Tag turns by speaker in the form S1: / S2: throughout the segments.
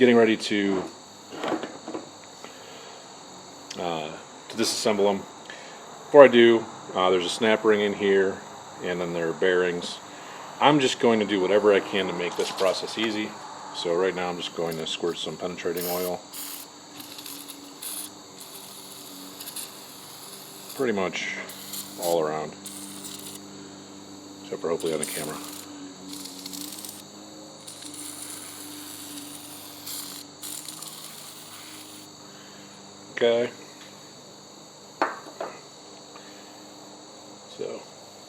S1: getting ready to disassemble them. Before I do, there's a snap ring in here, and then there are bearings. I'm just going to do whatever I can to make this process easy. So right now I'm just going to squirt some penetrating oil pretty much all around, except for hopefully on the camera. Okay. So,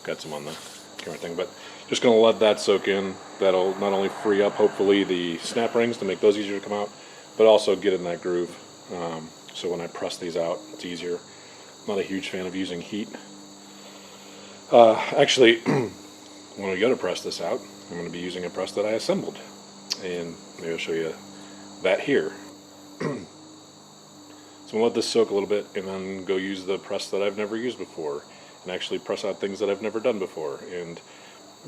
S1: got some on the camera thing, but just going to let that soak in. That'll not only free up, hopefully, the snap rings to make those easier to come out, but also get in that groove. So when I press these out, it's easier. I'm not a huge fan of using heat. Actually, when we go to press this out, I'm going to be using a press that I assembled. And maybe I'll show you that here. So I'm going to let this soak a little bit and then go use the press that I've never used before and actually press out things that I've never done before, and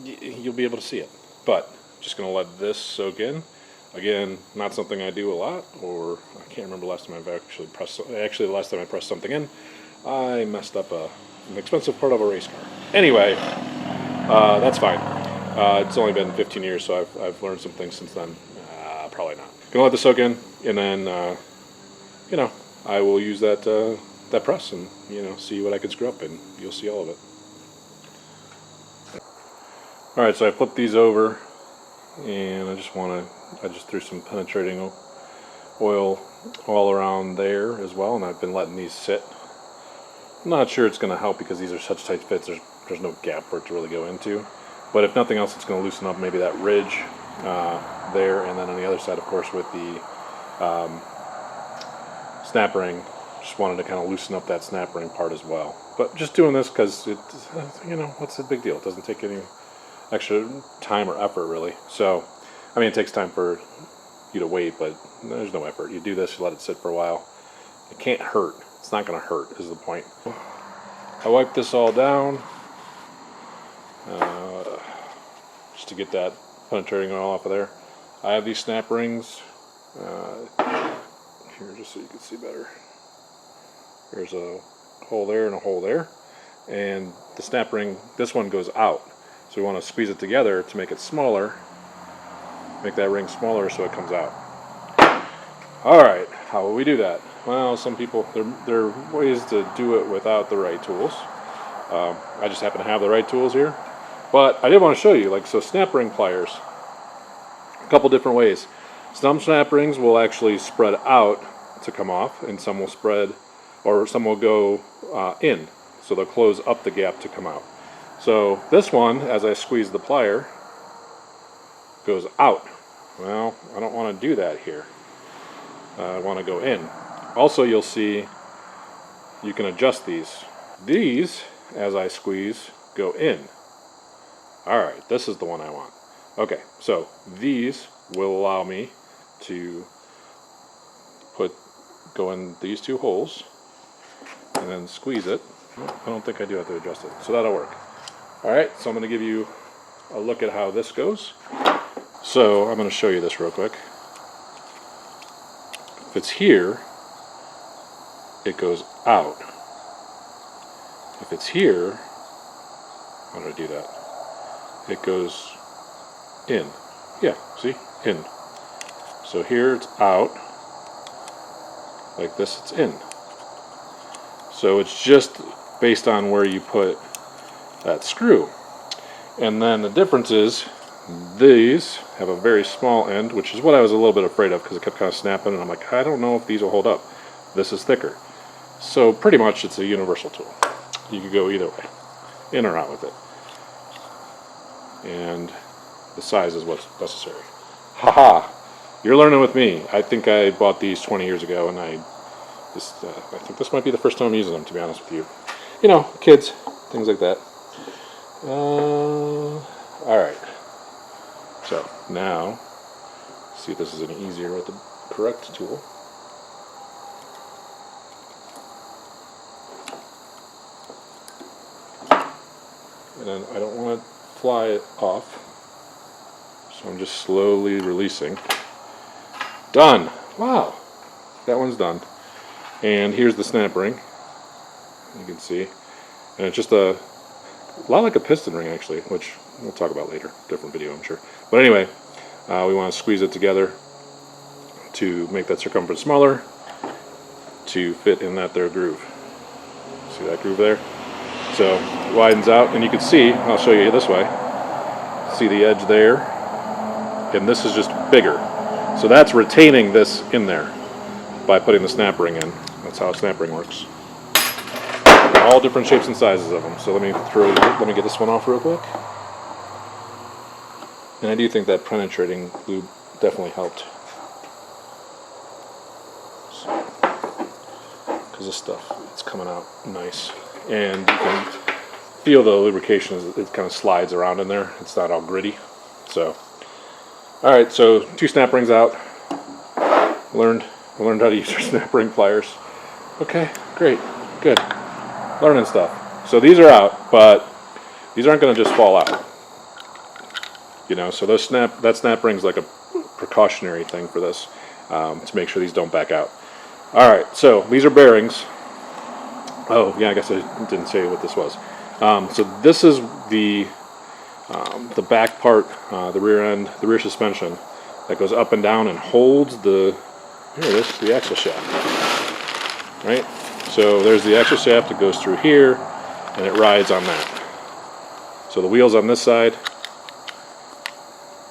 S1: you'll be able to see it. But just going to let this soak in. Again, not something I do a lot, or I can't remember the last time I've actually pressed. Actually, the last time I pressed something in, I messed up an expensive part of a race car. Anyway, that's fine. It's only been 15 years, so I've learned some things since then. Probably not. Gonna let this soak in, and then I will use that press and see what I can screw up, and you'll see all of it. All right, so I flipped these over, and I just threw some penetrating oil all around there as well, and I've been letting these sit. I'm not sure it's going to help because these are such tight fits. There's no gap for it to really go into, but if nothing else, it's going to loosen up maybe that ridge there, and then on the other side, of course, with the snap ring, just wanted to kind of loosen up that snap ring part as well. But just doing this because what's the big deal? It doesn't take any extra time or effort really. So, I mean, it takes time for you to wait, but there's no effort. You do this, you let it sit for a while. It can't hurt. It's not going to hurt is the point. I wipe this all down just to get that penetrating oil off of there. I have these snap rings here just so you can see better. There's a hole there and a hole there, and the snap ring, this one goes out, so we want to squeeze it together to make it smaller, make that ring smaller so it comes out. Alright, how will we do that? Well, some people, there are ways to do it without the right tools. I just happen to have the right tools here, but I did want to show you, so snap ring pliers, a couple different ways. Some snap rings will actually spread out to come off, and some will spread, or some will go in, so they'll close up the gap to come out. So this one, as I squeeze the plier, goes out. Well, I don't want to do that here. I want to go in. Also, you'll see you can adjust these. These, as I squeeze, go in. Alright, this is the one I want. Okay, so these will allow me to go in these two holes and then squeeze it. I don't think I do have to adjust it, so that'll work. Alright, so I'm going to give you a look at how this goes. So I'm going to show you this real quick. If it's here, it goes out. If it's here, how do I do that? It goes in. Yeah, see? In. So here it's out. Like this, it's in. So it's just based on where you put that screw. And then the difference is these have a very small end, which is what I was a little bit afraid of because it kept kind of snapping, and I'm like, I don't know if these will hold up. This is thicker. So pretty much it's a universal tool. You could go either way, in or out with it. And the size is what's necessary. Haha! You're learning with me. I think I bought these 20 years ago, and I think this might be the first time I'm using them, to be honest with you. Kids, things like that. Alright. So, now, see if this is any easier with the correct tool. And then I don't want to fly it off, so I'm just slowly releasing. Done. Wow, that one's done. And here's the snap ring. You can see, and it's just a lot like a piston ring actually, which we'll talk about later. Different video, I'm sure. But anyway, we want to squeeze it together to make that circumference smaller to fit in that there groove. See that groove there? So it widens out, and you can see, I'll show you this way. See the edge there? And this is just bigger. So that's retaining this in there by putting the snap ring in. That's how a snap ring works. All different shapes and sizes of them. So let me get this one off real quick. And I do think that penetrating lube definitely helped. Because this stuff, it's coming out nice. And you can feel the lubrication as it kind of slides around in there. It's not all gritty. So, alright, so 2 snap rings out. Learned how to use our snap ring pliers. Okay, great, good. Learning stuff. So these are out, but these aren't going to just fall out. You know, so that snap ring's like a precautionary thing for this, to make sure these don't back out. Alright, so these are bearings. Oh, yeah, I guess I didn't say what this was. So this is the back part, the rear end, the rear suspension that goes up and down and holds the, here it is, the axle shaft. Right? So there's the axle shaft that goes through here, and it rides on that. So the wheel's on this side,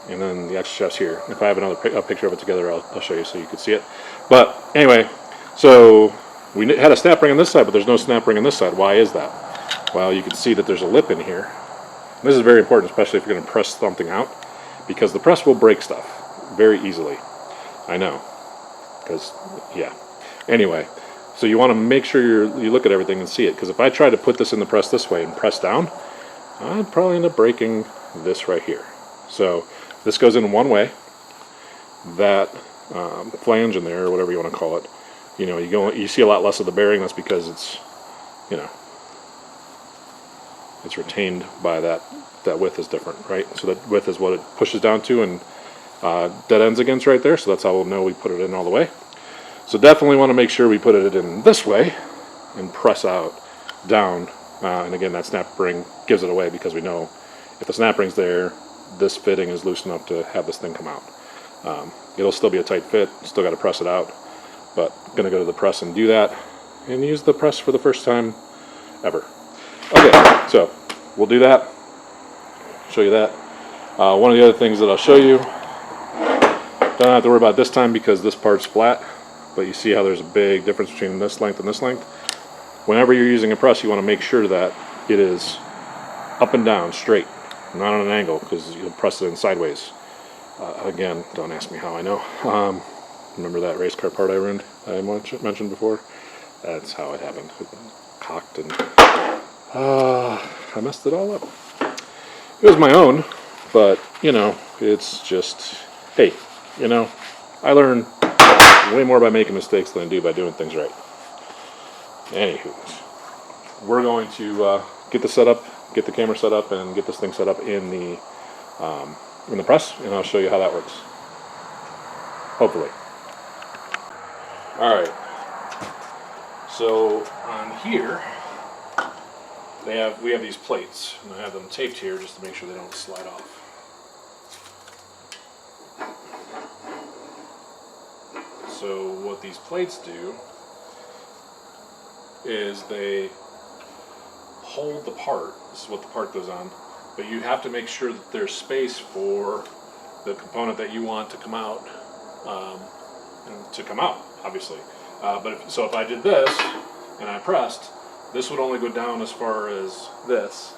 S1: and then the axle shaft's here. If I have a picture of it together, I'll show you so you can see it. But anyway, so we had a snap ring on this side, but there's no snap ring on this side. Why is that? Well, you can see that there's a lip in here. This is very important, especially if you're going to press something out, because the press will break stuff very easily. I know, because, yeah. Anyway, so you want to make sure you look at everything and see it, because if I try to put this in the press this way and press down, I'd probably end up breaking this right here. So this goes in one way. That flange in there, or whatever you want to call it, you know, you see a lot less of the bearing. That's because it's, you know, it's retained by that width is different, right? So that width is what it pushes down to and dead ends against right there. So that's how we'll know we put it in all the way. So definitely want to make sure we put it in this way and press out down. And again, that snap ring gives it away, because we know if the snap ring's there, this fitting is loose enough to have this thing come out. It'll still be a tight fit, still got to press it out, but going to go to the press and do that, and use the press for the first time ever. Okay, so we'll do that, show you that. One of the other things that I'll show you, don't have to worry about this time because this part's flat, but you see how there's a big difference between this length and this length. Whenever you're using a press, you want to make sure that it is up and down, straight, not on an angle, because you'll press it in sideways. Again, don't ask me how I know. Remember that race car part I mentioned before? That's how it happened. It cocked and I messed it all up. It was my own, but you know, it's just, hey, you know, I learn way more by making mistakes than I do by doing things right. Anywho, we're going to get the camera set up, and get this thing set up in the press, and I'll show you how that works. Hopefully. Alright. So on here we have these plates, and I have them taped here just to make sure they don't slide off. So what these plates do is they hold the part. This is what the part goes on, but you have to make sure that there's space for the component that you want to come out, obviously. But if I did this and I pressed, this would only go down as far as this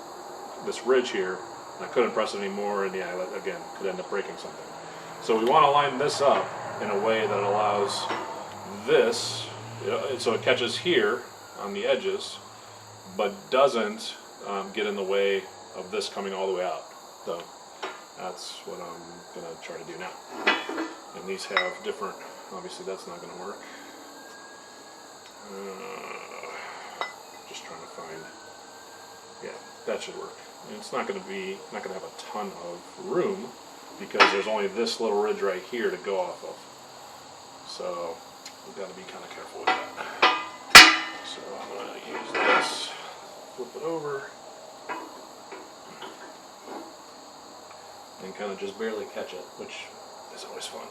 S1: ridge here, and I couldn't press it anymore, and yeah, again, could end up breaking something. So we want to line this up in a way that allows this, so it catches here on the edges, but doesn't get in the way of this coming all the way out. So that's what I'm going to try to do now. And these have different, obviously that's not going to work. Just trying to find, yeah, that should work. And it's not going to have a ton of room, because there's only this little ridge right here to go off of. So we've got to be kind of careful with that. So I'm going to use this, flip it over, and kind of just barely catch it, which is always fun.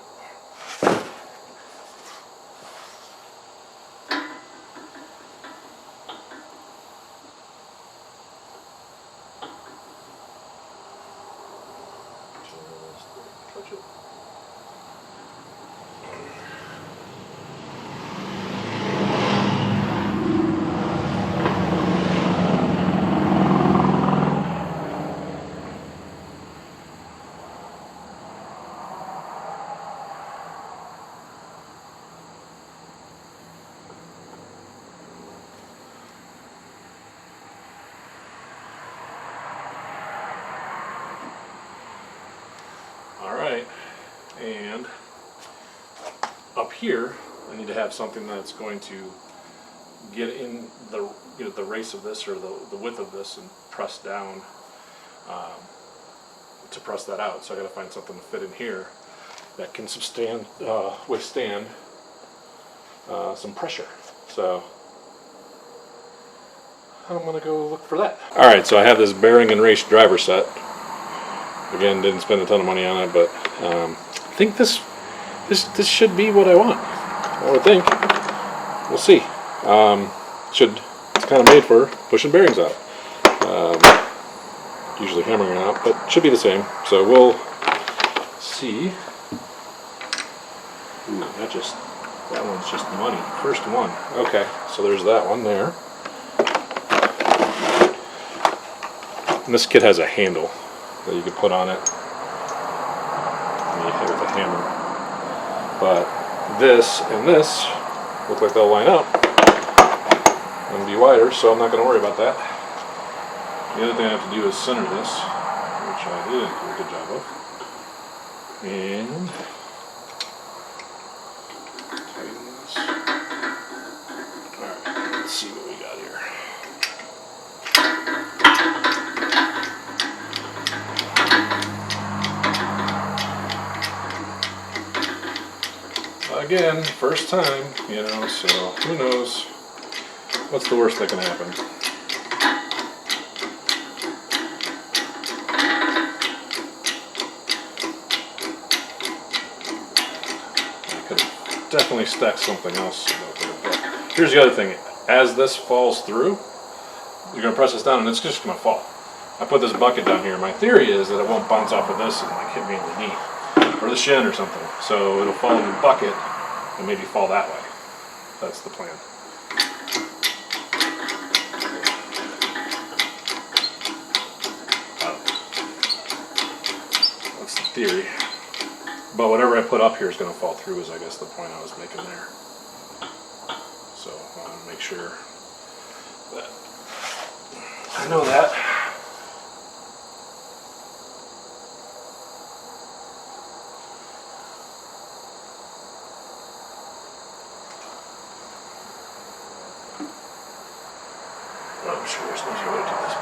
S1: Just touch it. Alright, and up here I need to have something that's going to get in the race of this, or the width of this, and press down to press that out. So I got to find something to fit in here that can withstand some pressure. So I'm going to go look for that. Alright, so I have this bearing and race driver set. Again, didn't spend a ton of money on it, but I think this should be what I want. I would think. We'll see. It's kind of made for pushing bearings out. Usually hammering it out, but it should be the same. So we'll see. Ooh, that one's just money. First one. Okay, so there's that one there. And this kit has a handle that you can put on it, and you hit it with a hammer. But this and this look like they'll line up and be wider, so I'm not going to worry about that. The other thing I have to do is center this, which I didn't do a good job of, and tighten this. Alright, let's see what we got here. Again, first time, so who knows what's the worst that can happen. I could have definitely stacked something else up there, but here's the other thing. As this falls through, you're going to press this down and it's just going to fall. I put this bucket down here. My theory is that it won't bounce off of this and hit me in the knee or the shin or something. So it'll fall in the bucket and maybe fall that way. That's the plan. That's the theory. But whatever I put up here is going to fall through, is I guess the point I was making there. So I want to make sure that I know that. I'm sure there's no way to do this,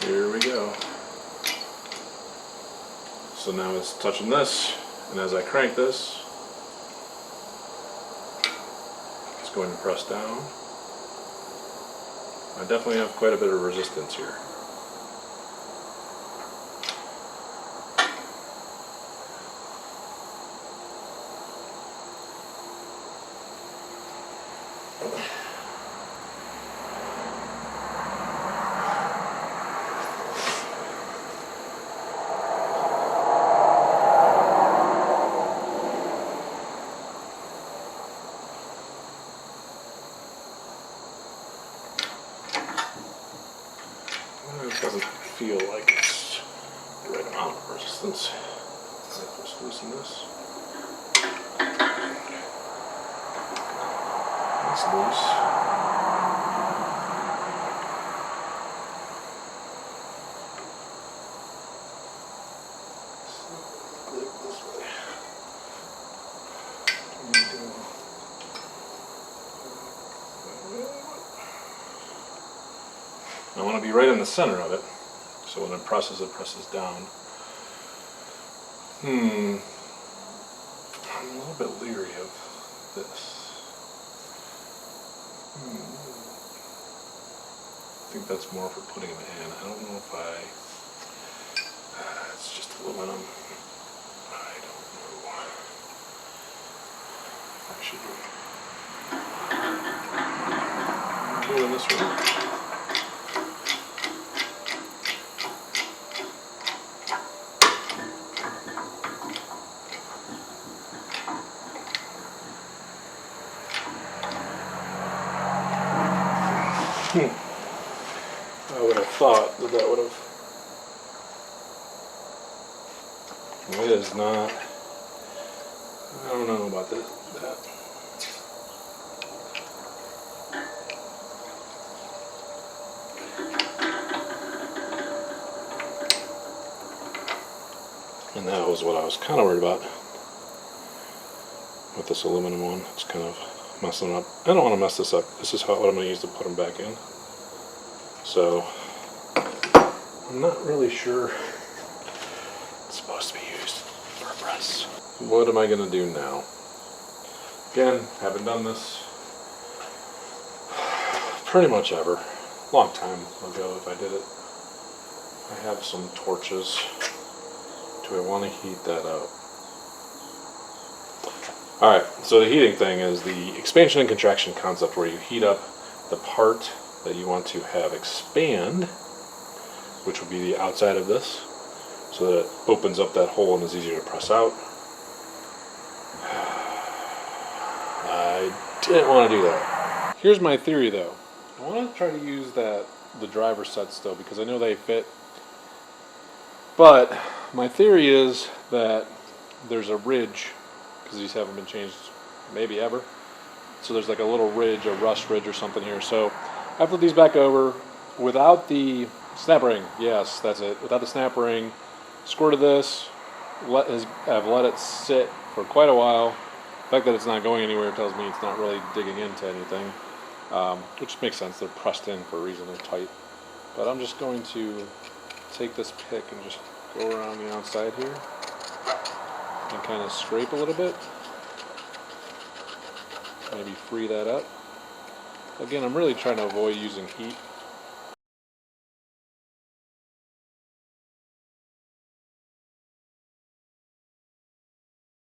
S1: but here we go. So now it's touching this, and as I crank this, it's going to press down. I definitely have quite a bit of resistance here. It doesn't feel like it's the right amount of resistance. I'll just loosen this. It's loose. Click this way. I want to be right in the center of it, so when it presses down. I'm a little bit leery of this. I think that's more for putting them in. I don't know if it's just aluminum. I don't know. I should go in this one. I would have thought that would have. It is not. I don't know about that. And that was what I was kind of worried about with this aluminum one. It's kind of messing up. I don't want to mess this up. This is what I'm going to use to put them back in. So I'm not really sure it's supposed to be used for a press. What am I going to do now? Again, haven't done this pretty much ever. Long time ago if I did it. I have some torches. Do I want to heat that up? Alright, so the heating thing is the expansion and contraction concept where you heat up the part that you want to have expand, which would be the outside of this, so that it opens up that hole and is easier to press out. I didn't want to do that. Here's my theory though. I want to try to use the driver set still because I know they fit. But my theory is that there's a ridge, because these haven't been changed maybe ever. So there's like a little ridge, a rust ridge or something here. So I put these back over without the snap ring. Yes, that's it. Without the snap ring, squirted this. I've let it sit for quite a while. The fact that it's not going anywhere tells me it's not really digging into anything, which makes sense. They're pressed in for a reason. They're tight. But I'm just going to take this pick and just go around the outside here and kind of scrape a little bit. Maybe free that up. Again, I'm really trying to avoid using heat.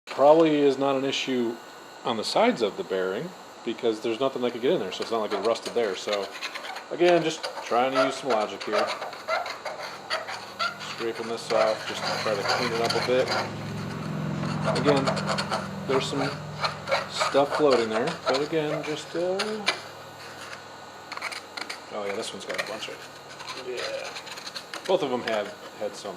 S1: Probably is not an issue on the sides of the bearing because there's nothing that could get in there, so it's not like it rusted there. So again, just trying to use some logic here. Scraping this off just to try to clean it up a bit. Again, there's some stuff floating there, but again, just oh yeah, this one's got a bunch of, yeah, both of them had some.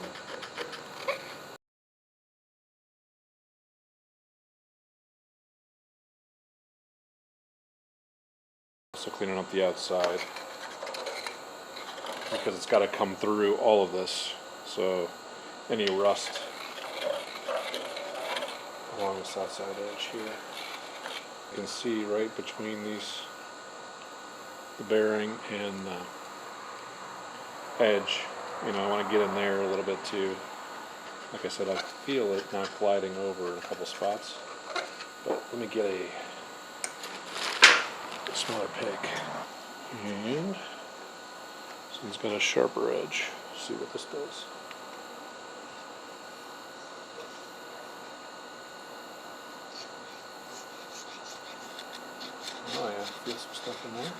S1: So cleaning up the outside because it's got to come through all of this, so any rust along this outside edge here. You can see right between the bearing and the edge, I want to get in there a little bit too. Like I said, I feel it not gliding over in a couple spots, but let me get a smaller pick. And this one's got a sharper edge. Let's see what this does. Oh yeah, feel some stuff in there.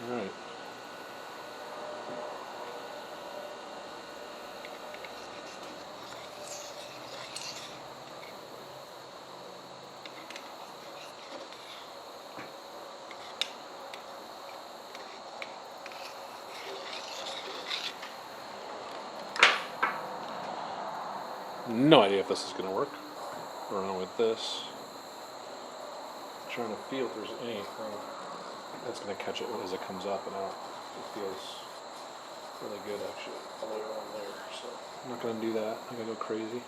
S1: Alright. No idea if this is going to work. Around with this. I'm trying to feel if there's anything. that's going to catch it as it comes up and out. It feels really good actually, all the way around there. So I'm not going to do that. I'm going to go crazy.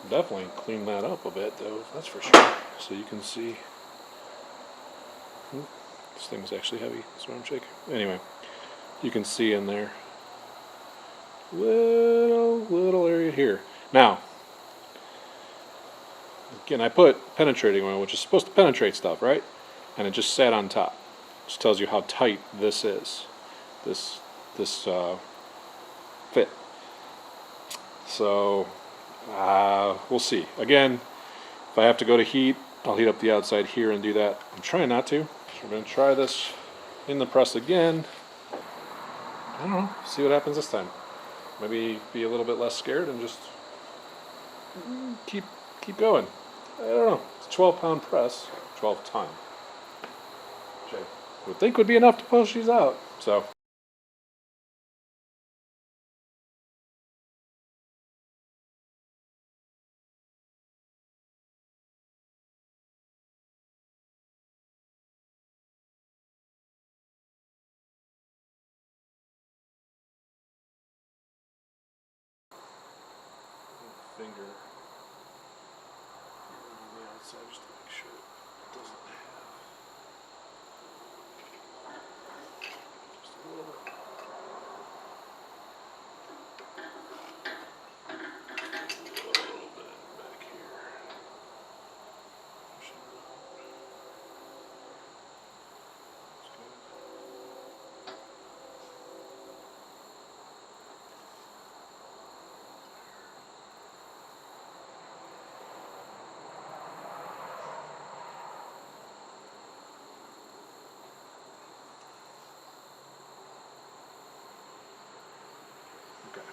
S1: Definitely clean that up a bit though, that's for sure. So you can see. This thing's actually heavy. That's why I'm shaking. Anyway, you can see in there. Little area here. Now, again, I put penetrating oil, which is supposed to penetrate stuff, right? And it just sat on top. Just tells you how tight this is. This fit. So we'll see. Again, if I have to go to heat, I'll heat up the outside here and do that. I'm trying not to. So we're going to try this in the press again. I don't know. See what happens this time. Maybe be a little bit less scared and just keep going. I don't know. It's a 12-pound press, 12 ton, which I would think would be enough to push these out. So. Finger here on the outside just to make sure it doesn't have just a little bit. Back here. Push it out. That's good. Okay.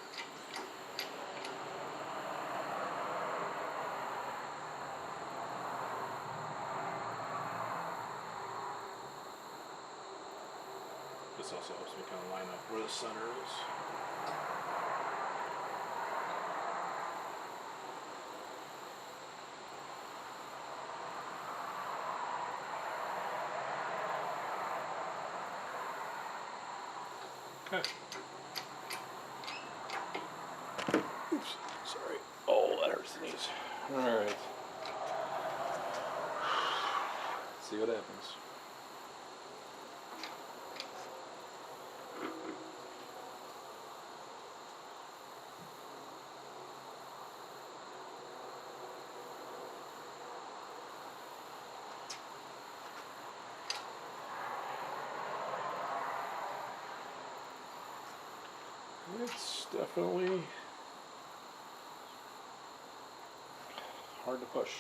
S1: This also helps me kind of line up where the center is. Okay. Oops, sorry. Oh, that hurts the knees. Alright. See what happens. It's definitely hard to push.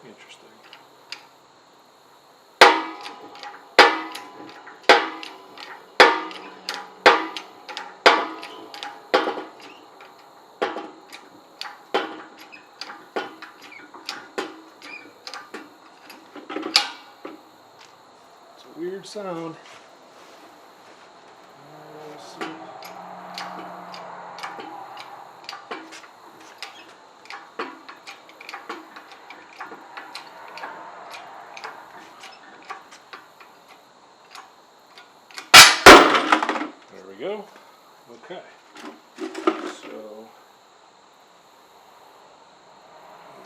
S1: Interesting. It's a weird sound. Let's see. There we go. Okay. So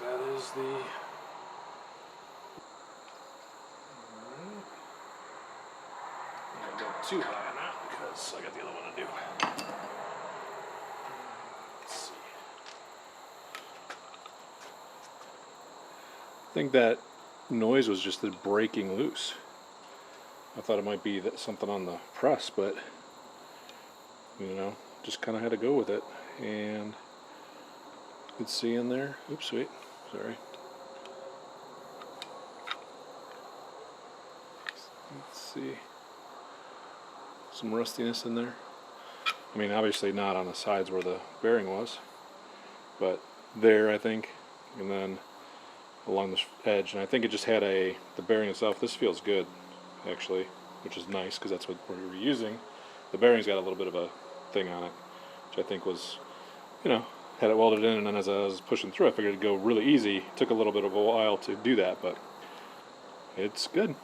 S1: that is the. Alright. I don't go too high on that because I got the other one to do. Let's see. I think that noise was just it breaking loose. I thought it might be something on the press, but you know, just kind of had to go with it. And you can see in there. Oops, wait, sorry. Let's see. Some rustiness in there. I mean, obviously not on the sides where the bearing was, but there, I think. And then along the edge, and I think it just had the bearing itself. This feels good, actually, which is nice because that's what we were using. The bearing's got a little bit of a thing on it, which I think was, had it welded in, and then as I was pushing through, I figured it'd go really easy. It took a little bit of a while to do that, but it's good.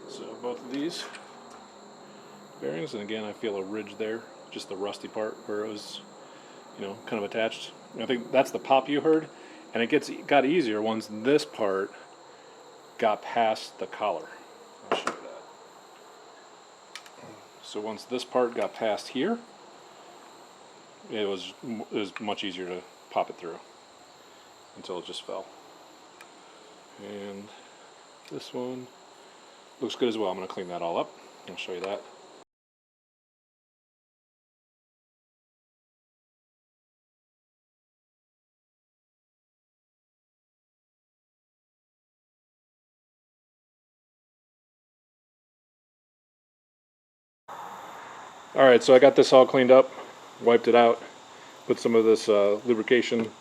S1: So both of these bearings, and again I feel a ridge there, just the rusty part where it was, kind of attached. And I think that's the pop you heard, and it got easier once this part got past the collar. I'll show you that. So once this part got past here, it was much easier to pop it through until it just fell. And this one looks good as well. I'm going to clean that all up. I'll show you that. Alright, so I got this all cleaned up, wiped it out, put some of this lubrication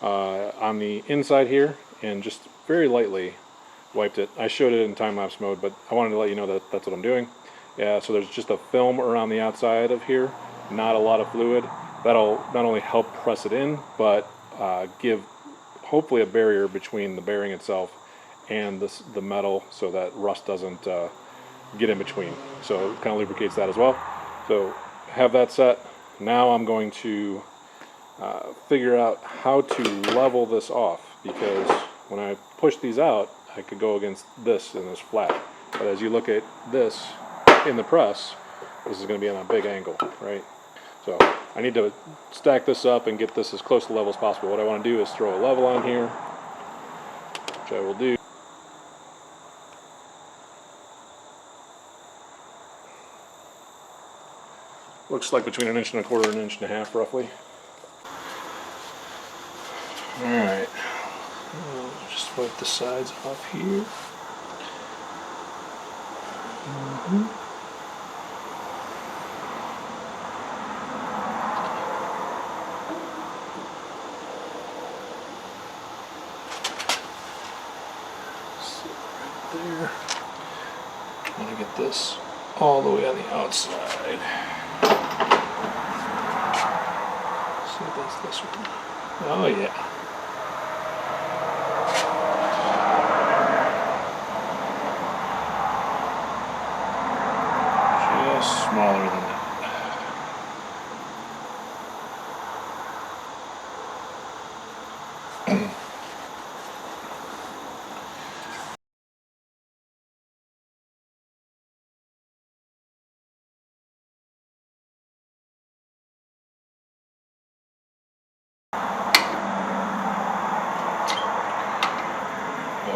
S1: on the inside here, and just very lightly wiped it. I showed it in time-lapse mode, but I wanted to let you know that that's what I'm doing. Yeah, so there's just a film around the outside of here, not a lot of fluid. That'll not only help press it in, but give hopefully a barrier between the bearing itself and the metal so that rust doesn't get in between. So it kind of lubricates that as well. So have that set. Now I'm going to figure out how to level this off, because when I push these out, I could go against this and it's flat. But as you look at this in the press, this is going to be on a big angle, right? So I need to stack this up and get this as close to level as possible. What I want to do is throw a level on here, which I will do. Looks like between 1.25 inches and 1.5 inches roughly. Alright, just wipe the sides off here. So right there. I'm going to get this all the way on the outside. See if that's this one. Oh yeah. Just smaller than that.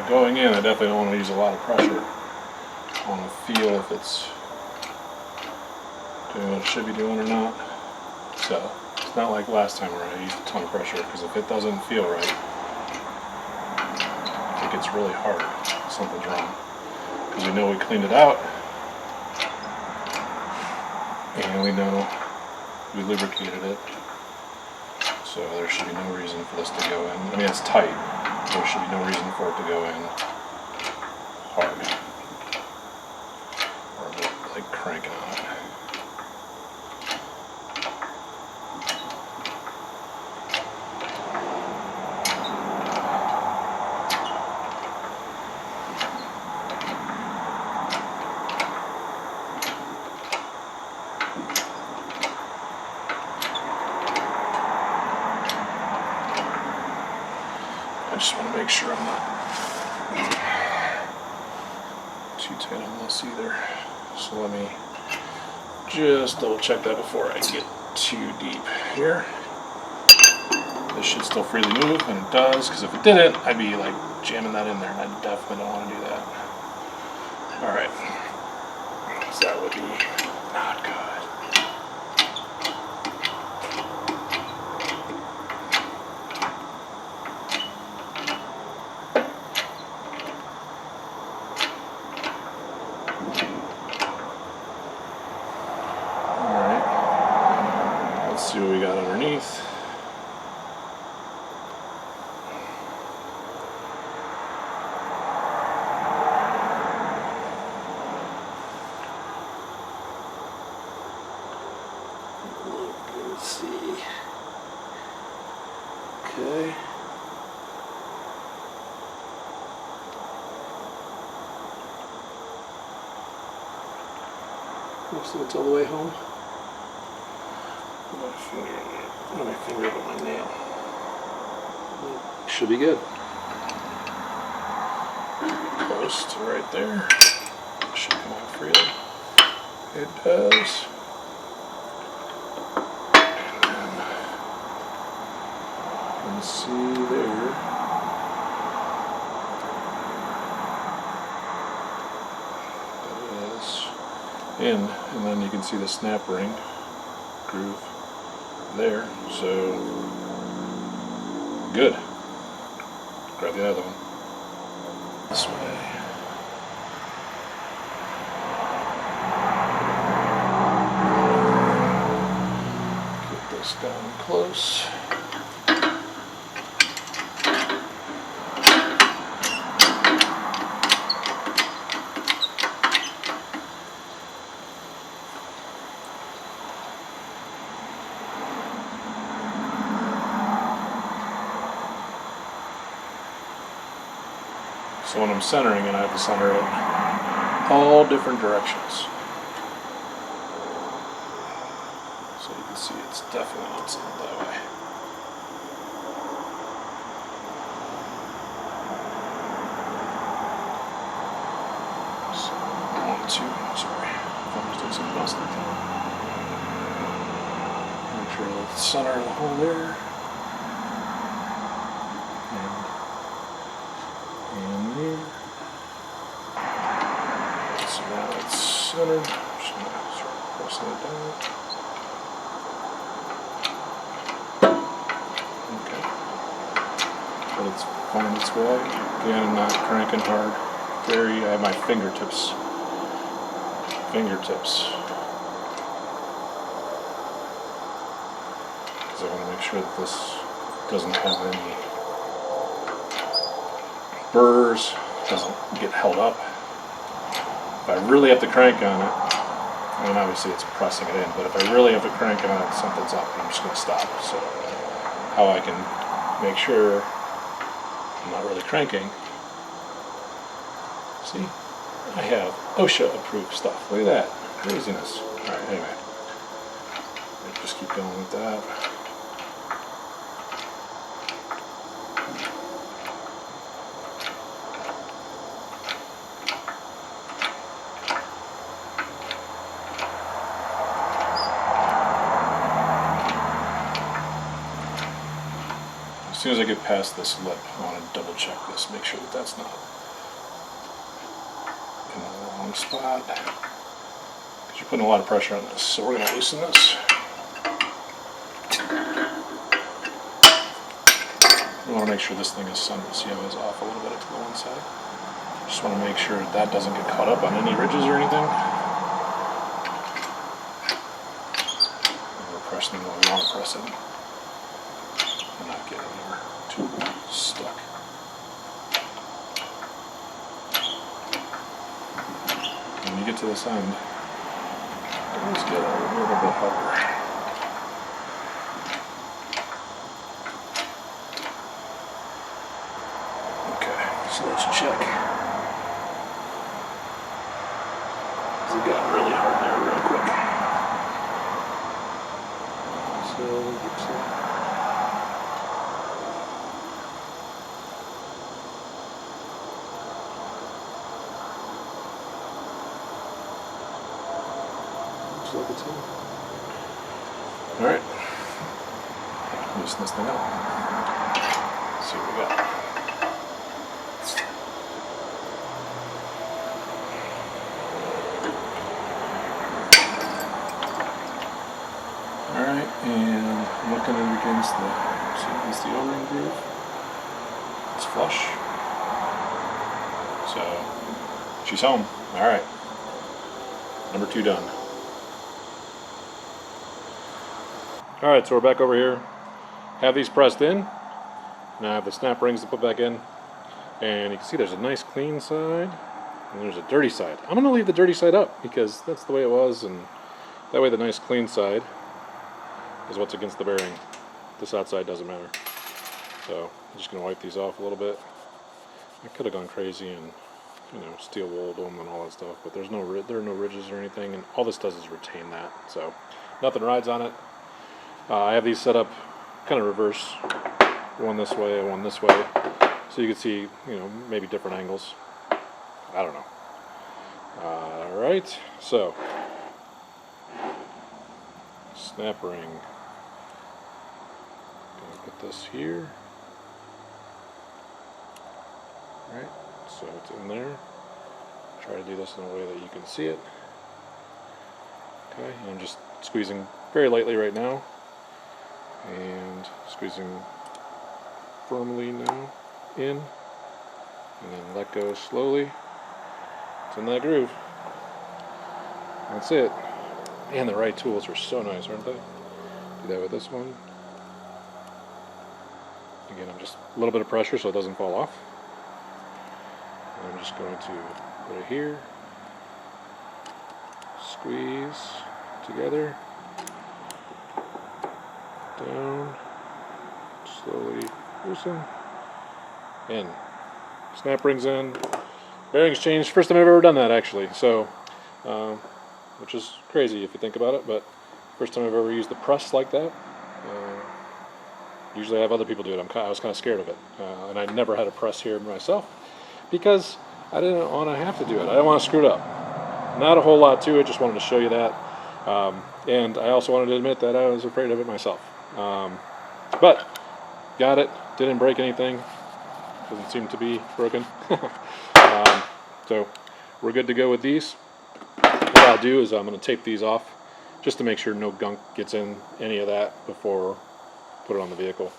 S1: Going in, I definitely don't want to use a lot of pressure. I want to feel if it's doing what it should be doing or not. So it's not like last time where I used a ton of pressure, because if it doesn't feel right, it gets really hard. Something's wrong. Because we know we cleaned it out, and we know we lubricated it. So there should be no reason for this to go in. I mean, it's tight. There should be no reason for it to go in hard, or like cranking on it. I just want to make sure I'm not too tight on this either. So let me just double check that before I get too deep here. This should still freely move, and it does, because if it didn't, I'd be like jamming that in there, and I definitely don't want to do that. Alright, so that would be not good. Alright, let's see what we got underneath. Let's see. Okay. Most of it's all the way home. My finger on my nail. Should be good. Close to right there. Should come out freely. It does. See there. That is in, and then you can see the snap ring groove there. So good. Grab the other one. This way. Get this down close. So when I'm centering it, I have to center it all different directions. So you can see it's definitely not centered that way. So I want to, sorry, I'm just doing something else like that. Make sure that the center of the hole there. And there. So now it's centered. Just going to start pressing it down. Okay. But it's finding its way. Again, I'm not cranking hard. I have my fingertips. Because I want to make sure that this doesn't have any burrs, doesn't get held up. If I really have to crank on it, I mean obviously it's pressing it in, but if I really have to crank on it, something's up, I'm just going to stop. So how I can make sure I'm not really cranking, see, I have OSHA approved stuff. Look at that, craziness. Alright, anyway, I'll just keep going with that. As soon as I get past this lip, I want to double check this, make sure that that's not in the wrong spot. Because you're putting a lot of pressure on this, so we're going to loosen this. I want to make sure this thing is centered. See how it's off a little bit to the one side? Just want to make sure that doesn't get caught up on any ridges or anything. And we're pressing what we want to press it. And not get anywhere too stuck. When you get to this end, always get a little bit harder. Okay, so let's check. It got really hard there real quick. So get some. Looks like it's in. All right. loosen this thing up. Let's see what we got. Alright, and looking it against the O-ring groove. It's flush. So, she's home. Alright. Number 2 done. Alright, so we're back over here. Have these pressed in. Now I have the snap rings to put back in. And you can see there's a nice clean side. And there's a dirty side. I'm going to leave the dirty side up because that's the way it was. And that way the nice clean side is what's against the bearing. This outside doesn't matter. So I'm just going to wipe these off a little bit. I could have gone crazy and, you know, steel wooled them and all that stuff, but there are no ridges or anything, and all this does is retain that. So nothing rides on it. I have these set up kind of reverse, one this way, one this way, so you can see, you know, maybe different angles. I don't know. All right, so snap ring. Gonna put this here. All right, so it's in there. Try to do this in a way that you can see it. Okay, and I'm just squeezing very lightly right now, and squeezing firmly now in, and then let go slowly. It's in that groove. That's it. And the right tools are so nice, aren't they? Do that with this one. Again, I'm just a little bit of pressure so it doesn't fall off. And I'm just going to put it here, squeeze together, down, slowly loosen, in. Snap rings in, bearings changed. First time I've ever done that, actually. So, which is crazy if you think about it, but first time I've ever used the press like that. Usually I have other people do it. I was kind of scared of it, and I never had a press here myself because I didn't want to have to do it. I didn't want to screw it up. Not a whole lot to it, just wanted to show you that. And I also wanted to admit that I was afraid of it myself. But got it, didn't break anything, doesn't seem to be broken. So we're good to go with these. What I'll do is I'm going to tape these off just to make sure no gunk gets in any of that before I put it on the vehicle.